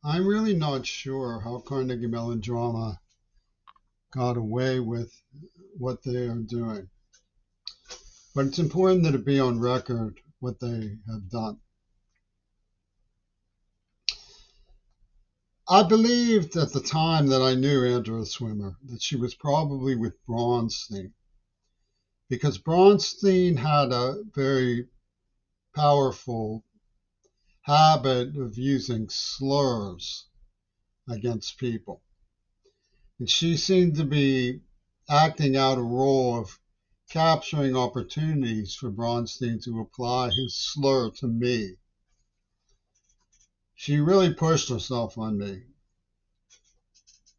I'm really not sure how Carnegie Mellon Drama got away with what they are doing, but it's important that it be on record what they have done. I believed at the time that I knew Andrea Swimmer that she was probably with Braunstein because Braunstein had a very powerful habit of using slurs against people. And she seemed to be acting out a role of capturing opportunities for Braunstein to apply his slur to me. She really pushed herself on me.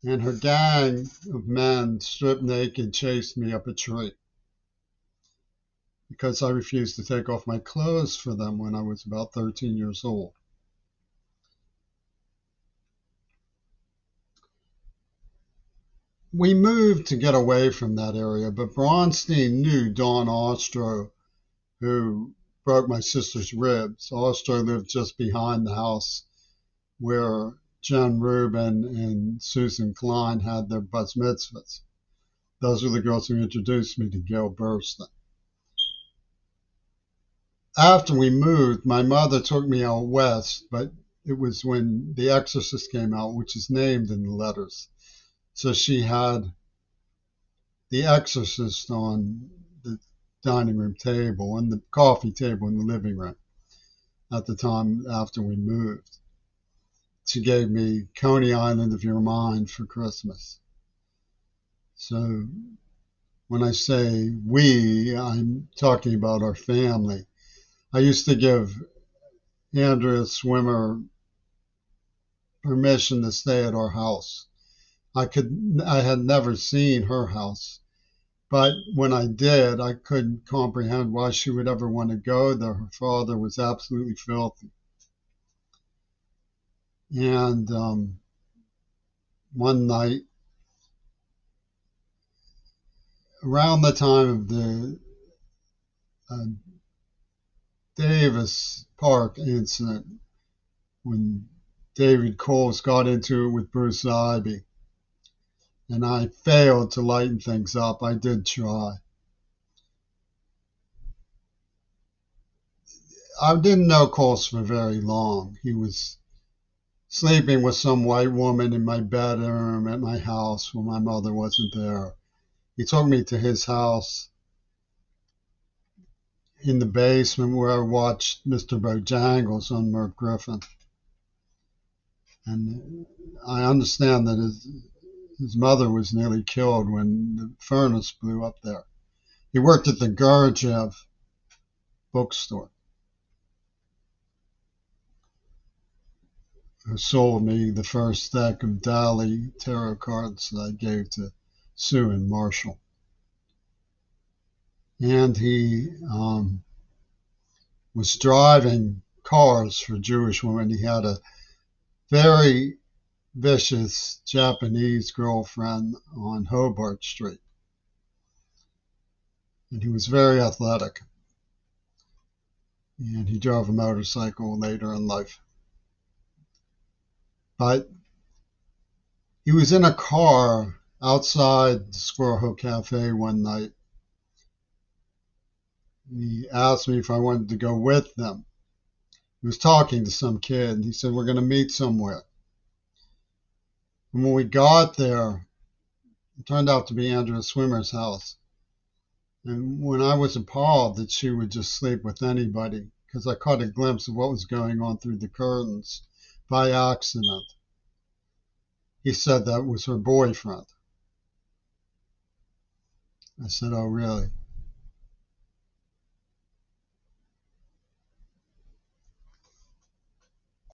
And her gang of men, stripped naked, chased me up a tree because I refused to take off my clothes for them when I was about 13 years old. We moved to get away from that area, but Braunstein knew Don Ostro, who broke my sister's ribs. Ostro lived just behind the house where Jen Rubin and Susan Klein had their bas mitzvahs. Those were the girls who introduced me to Gail Burston. After we moved, my mother took me out west, but it was when The Exorcist came out, which is named in the letters. So she had The Exorcist on the dining room table and the coffee table in the living room at the time after we moved. She gave me Coney Island of Your Mind for Christmas. So when I say we, I'm talking about our family. I used to give Andrea Swimmer permission to stay at our house. I had never seen her house, but when I did, I couldn't comprehend why she would ever want to go there. Her father was absolutely filthy. And one night, around the time of the Davis Park incident, when David Coles got into it with Bruce Ivy, and I failed to lighten things up. I did try. I didn't know Coles for very long. He was sleeping with some white woman in my bedroom at my house when my mother wasn't there. He took me to his house in the basement where I watched Mr. Bojangles on Merv Griffin. And I understand that his mother was nearly killed when the furnace blew up there. He worked at the Gurdjieff bookstore, who sold me the first deck of Dali tarot cards that I gave to Sue and Marshall. And he was driving cars for Jewish women. He had a very vicious Japanese girlfriend on Hobart Street. And he was very athletic. And he drove a motorcycle later in life. But he was in a car outside the Squirrel Hill Cafe one night. He asked me if I wanted to go with them. He was talking to some kid, and he said, "We're going to meet somewhere." And when we got there, it turned out to be Andrea Swimmer's house. And when I was appalled that she would just sleep with anybody, because I caught a glimpse of what was going on through the curtains by accident, he said that was her boyfriend. I said, "Oh, really?"